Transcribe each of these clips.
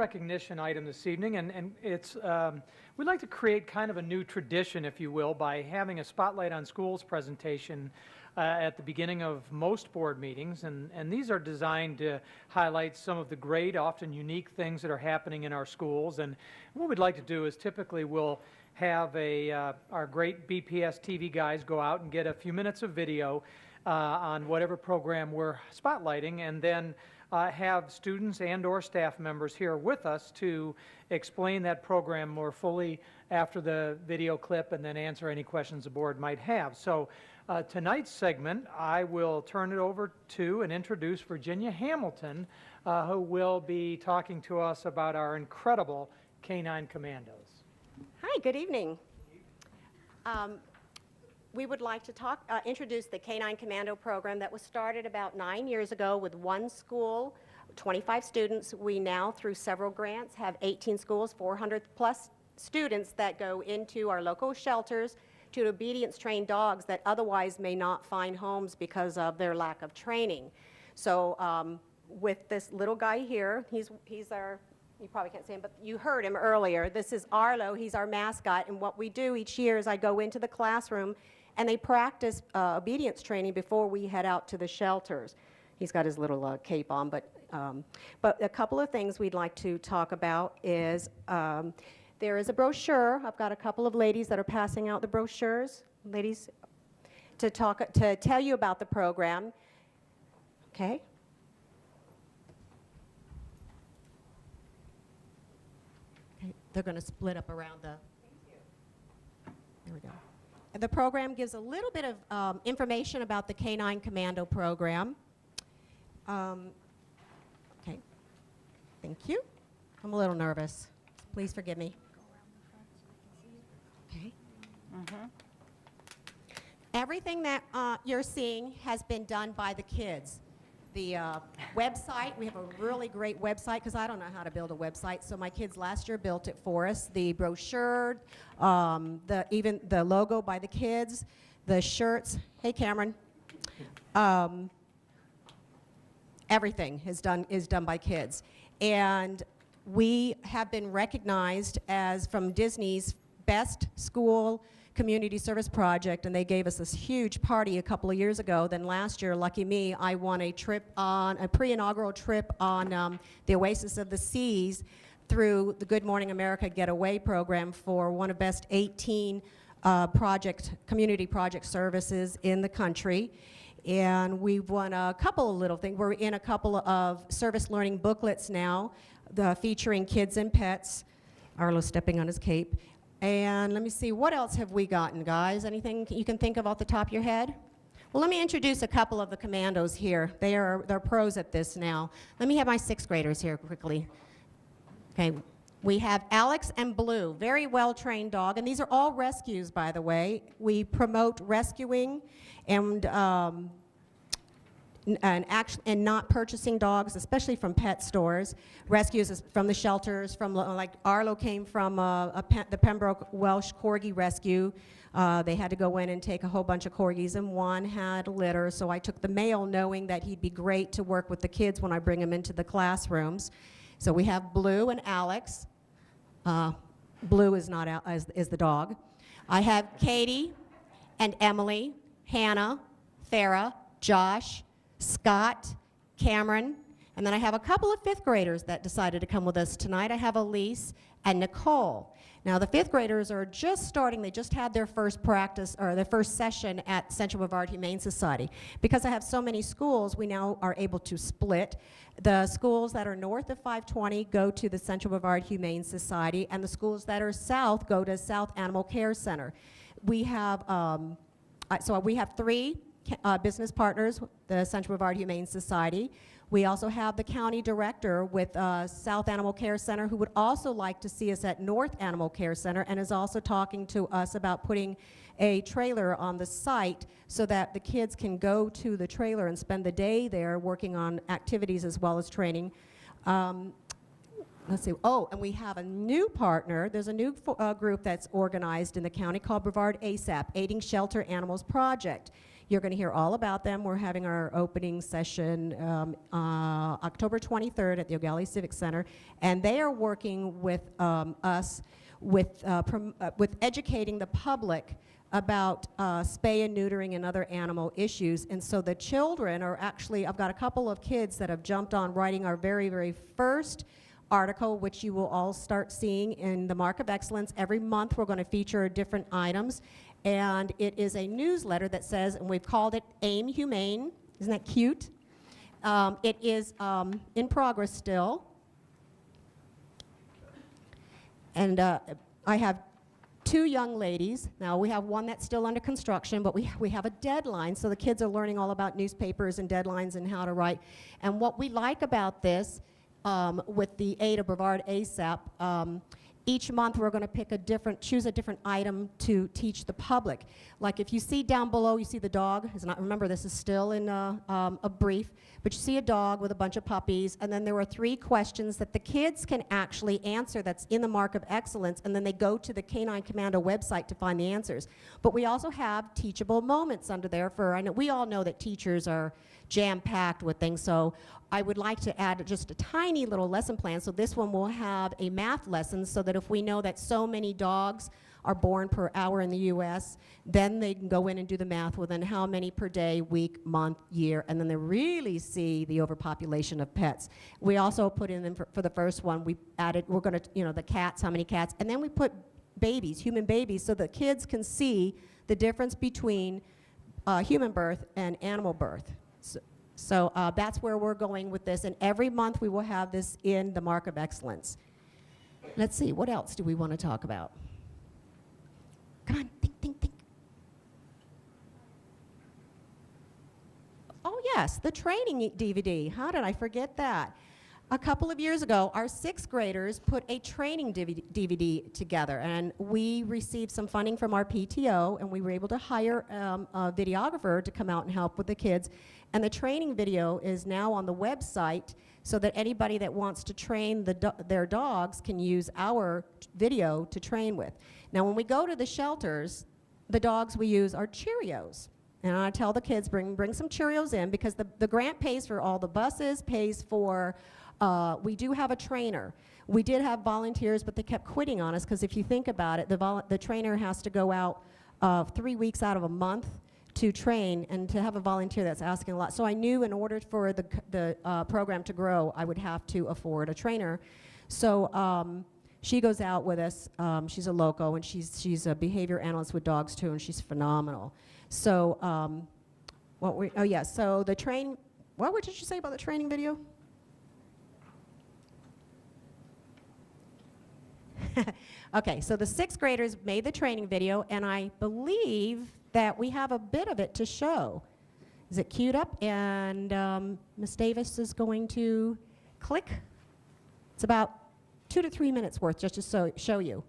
recognition item this evening, and it's, we'd like to create kind of a new tradition, if you will, by having a Spotlight on Schools presentation at the beginning of most board meetings, and these are designed to highlight some of the great, often unique things that are happening in our schools. And what we'd like to do is typically we'll have our great BPS TV guys go out and get a few minutes of video on whatever program we're spotlighting, and then have students and or staff members here with us to explain that program more fully after the video clip, and then answer any questions the board might have. So tonight's segment, I will turn it over to and introduce Virginia Hamilton, who will be talking to us about our incredible Canine Commandos. Hi, good evening. We would like to introduce the Canine Commando program that was started about 9 years ago with one school, 25 students. We now, through several grants, have 18 schools, 400 plus students that go into our local shelters to obedience train dogs that otherwise may not find homes because of their lack of training. So with this little guy here, he's our, you probably can't see him, but you heard him earlier. This is Arlo. He's our mascot, and what we do each year is I go into the classroom and they practice obedience training before we head out to the shelters. He's got his little cape on, but a couple of things we'd like to talk about is there is a brochure. I've got a couple of ladies that are passing out the brochures, ladies, to tell you about the program. Okay. Okay. They're going to split up around the. There we go. The program gives a little bit of information about the Canine Commando program. Okay, thank you. I'm a little nervous. Please forgive me. Okay. Everything that you're seeing has been done by the kids. The website, we have a really great website because I don't know how to build a website, so my kids last year built it for us. The brochure, even the logo by the kids, the shirts. Hey, Cameron. Everything is done by kids. And we have been recognized as from Disney's best school community service project, and they gave us this huge party a couple of years ago. Then last year, lucky me, I won a pre-inaugural trip on the Oasis of the Seas through the Good Morning America Getaway program for one of best 18 community project services in the country. And we've won a couple of little things. We're in a couple of service learning booklets now, featuring kids and pets. Arlo's stepping on his cape. And let me see, what else have we gotten, guys? Anything you can think of off the top of your head? Well, let me introduce a couple of the commandos here. They're pros at this now. Let me have my sixth graders here quickly. Okay, we have Alex and Blue, very well-trained dog, and these are all rescues, by the way. We promote rescuing and not purchasing dogs, especially from pet stores. Rescues from the shelters, like Arlo came from the Pembroke Welsh Corgi Rescue. They had to go in and take a whole bunch of corgis, and one had a litter, so I took the male knowing that he'd be great to work with the kids when I bring him into the classrooms. So we have Blue and Alex. Blue is the dog. I have Katie and Emily, Hannah, Farah, Josh, Scott, Cameron, and then I have a couple of fifth graders that decided to come with us tonight. I have Elise and Nicole. Now the fifth graders are just starting, they just had their first practice or their first session at Central Brevard Humane Society. Because I have so many schools, we now are able to split. The schools that are north of 520 go to the Central Brevard Humane Society, and the schools that are south go to South Animal Care Center. We have, we have three business partners, the Central Brevard Humane Society. We also have the county director with South Animal Care Center, who would also like to see us at North Animal Care Center, and is also talking to us about putting a trailer on the site so that the kids can go to the trailer and spend the day there working on activities as well as training. Let's see. Oh, and we have a new partner. There's a new group that's organized in the county called Brevard ASAP, Aiding Shelter Animals Project. You're going to hear all about them. We're having our opening session October 23rd at the O'Galley Civic Center, and they are working with us with educating the public about spay and neutering and other animal issues. And so the children are actually, I've got a couple of kids that have jumped on writing our very, very first article, which you will all start seeing in the Mark of Excellence. Every month we're going to feature different items, and it is a newsletter that says, and we've called it Aim Humane. Isn't that cute? It is in progress still. And I have 2 young ladies. Now we have one that's still under construction, but we have a deadline, so the kids are learning all about newspapers and deadlines and how to write. And what we like about this, with the aid of Brevard ASAP, each month we're going to choose a different item to teach the public. Like if you see down below, you see the dog. Remember, this is still in a brief, but you see a dog with a bunch of puppies, and then there are 3 questions that the kids can actually answer that's in the Mark of Excellence, and then they go to the Canine Commando website to find the answers. But we also have teachable moments under there I know we all know that teachers are jam-packed with things, so I would like to add just a tiny little lesson plan. So this one will have a math lesson, so that if we know that so many dogs are born per hour in the U.S., then they can go in and do the math, well then how many per day, week, month, year, and then they really see the overpopulation of pets. We also put in for the first one, we're going to, the cats, how many cats, and then we put babies, human babies, so that kids can see the difference between human birth and animal birth. So that's where we're going with this, and every month we will have this in the Mark of Excellence. Let's see, what else do we want to talk about? Come on, think. Oh yes, the training DVD. How did I forget that? A couple of years ago, our 6th graders put a training DVD together, and we received some funding from our PTO, and we were able to hire a videographer to come out and help with the kids. And the training video is now on the website, so that anybody that wants to train their dogs can use our video to train with. Now, when we go to the shelters, the dogs we use are Cheerios. And I tell the kids, bring some Cheerios in, because the grant pays for all the buses, pays for, we do have a trainer. We did have volunteers, but they kept quitting on us, because if you think about it, the trainer has to go out 3 weeks out of a month to train, and to have a volunteer, that's asking a lot. So I knew in order for the program to grow, I would have to afford a trainer. So she goes out with us. She's a loco, and she's a behavior analyst with dogs too, and she's phenomenal. So so the what did you say about the training video? Okay, so the 6th graders made the training video, and I believe that we have a bit of it to show. Is it queued up? And Ms. Davis is going to click. It's about 2 to 3 minutes worth, just to show you.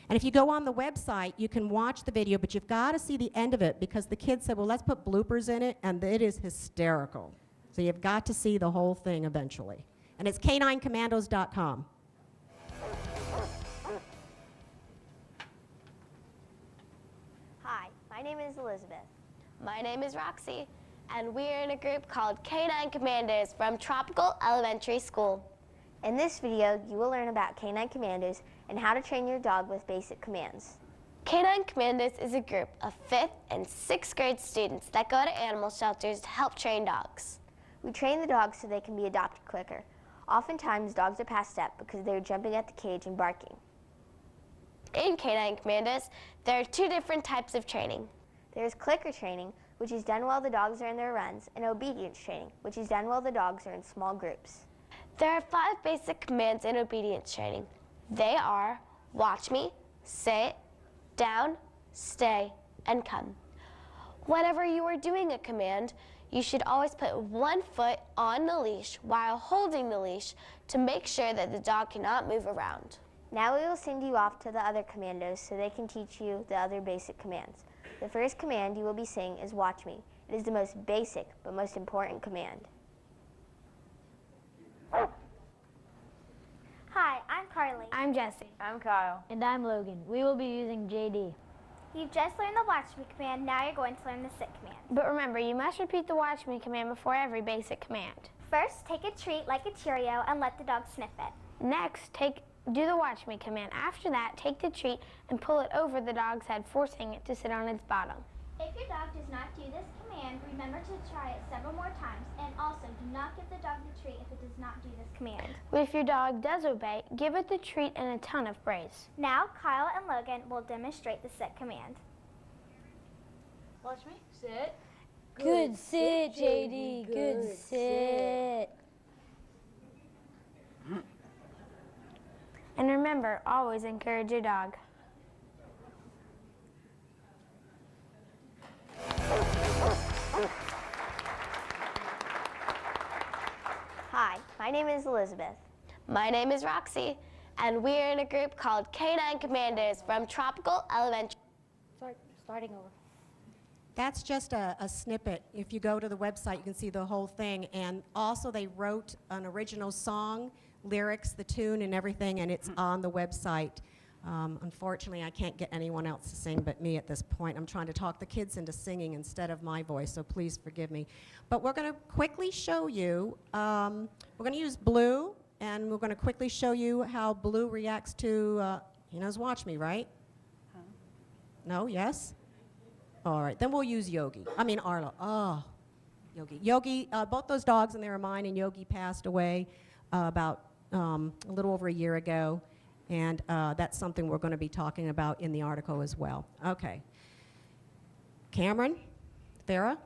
And if you go on the website, you can watch the video, but you've got to see the end of it, because the kids said, well, let's put bloopers in it, and it is hysterical. So you've got to see the whole thing eventually. And it's caninecommandos.com. Hi, my name is Elizabeth. My name is Roxy, and we are in a group called Canine Commandos from Tropical Elementary School. In this video, you will learn about Canine Commandos and how to train your dog with basic commands. Canine Commandos is a group of 5th and 6th grade students that go to animal shelters to help train dogs. We train the dogs so they can be adopted quicker. Oftentimes, dogs are passed up because they are jumping at the cage and barking. In Canine Commandos, there are 2 different types of training. There is clicker training, which is done while the dogs are in their runs, and obedience training, which is done while the dogs are in small groups. There are 5 basic commands in obedience training. They are watch me, sit, down, stay, and come. Whenever you are doing a command, you should always put 1 foot on the leash while holding the leash to make sure that the dog cannot move around. Now we will send you off to the other commandos so they can teach you the other basic commands. The first command you will be saying is watch me. It is the most basic but most important command. Hi, I'm Carly. I'm Jesse. I'm Kyle. And I'm Logan. We will be using JD. You've just learned the watch me command, now you're going to learn the sit command. But remember, you must repeat the watch me command before every basic command. First, take a treat like a Cheerio and let the dog sniff it. Next, do the watch me command. After that, take the treat and pull it over the dog's head, forcing it to sit on its bottom. If your dog does not do this command, remember to try it several more times, and also do not give the dog the treat if it does not do this command. But if your dog does obey, give it the treat and a ton of praise. Now, Kyle and Logan will demonstrate the sit command. Watch me. Sit. Good sit, JD. Good sit. And remember, always encourage your dog. Hi, my name is Elizabeth. My name is Roxy, and we're in a group called Canine Commandos from Tropical Elementary. Starting over. That's just a snippet. If you go to the website, you can see the whole thing. And also, they wrote an original song, lyrics, the tune, and everything, and it's on the website. Unfortunately, I can't get anyone else to sing but me at this point. I'm trying to talk the kids into singing instead of my voice, so please forgive me. But we're going to quickly show you, we're going to use Blue, and we're going to quickly show you how Blue reacts to, he knows Watch Me, right? Huh? No, yes? All right, then we'll use Yogi. I mean Arlo. Oh, Yogi. Yogi, both those dogs, and they were mine, and Yogi passed away about a little over a year ago. And that's something we're going to be talking about in the article as well. Okay. Cameron, Farah,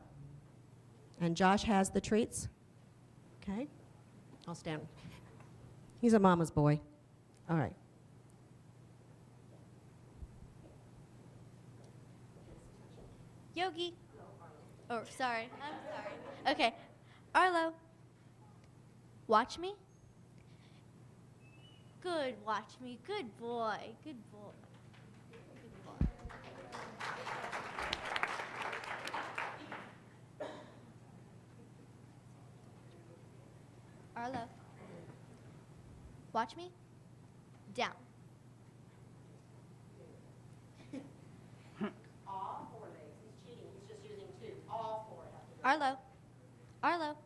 and Josh has the treats. Okay. I'll stand. He's a mama's boy. All right. Yogi. Oh, sorry. I'm sorry. Okay. Arlo. Watch me. Good, watch me. Good boy. Good boy. Good boy. Arlo. Watch me. Down. All four legs. He's cheating. He's just using two. All four have to go. Arlo. Arlo.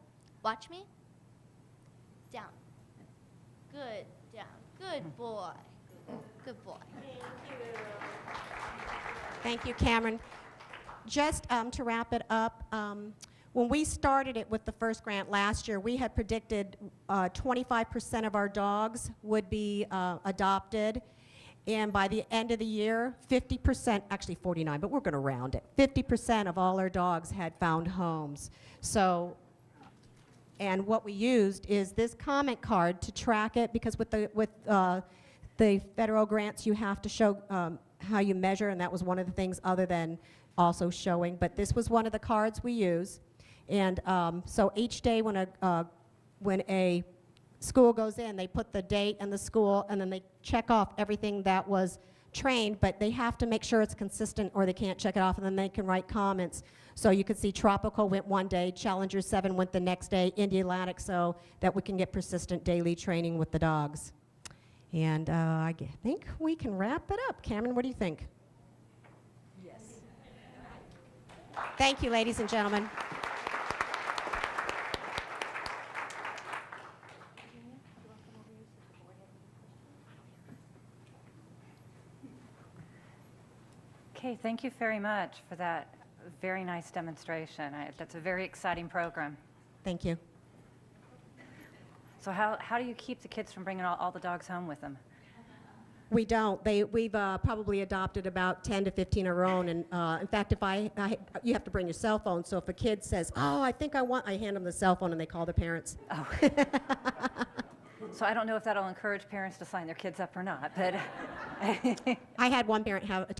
Watch me. Down. Good. Down. Good boy. Good boy. Thank you, Cameron. Just to wrap it up, when we started it with the first grant last year, we had predicted 25% of our dogs would be adopted. And by the end of the year, 50%, actually 49, but we're going to round it, 50% of all our dogs had found homes. So, and what we used is this comment card to track it, because with the federal grants, you have to show how you measure, and that was one of the things other than also showing. But this was one of the cards we use. And so each day when a school goes in, they put the date and the school, and then they check off everything that was trained, but they have to make sure it's consistent or they can't check it off, and then they can write comments. So you could see Tropical went one day, Challenger 7 went the next day, Indy Atlantic, so that we can get persistent daily training with the dogs. And I think we can wrap it up. Cameron, what do you think? Yes. Thank you, ladies and gentlemen. Okay, thank you very much for that very nice demonstration. That's a very exciting program. Thank you. So how do you keep the kids from bringing all the dogs home with them? We don't. We've probably adopted about 10 to 15 of our own. And in fact, you have to bring your cell phone. So if a kid says, "Oh, I hand them the cell phone, and they call the parents." Oh. So I don't know if that'll encourage parents to sign their kids up or not, but I had one parent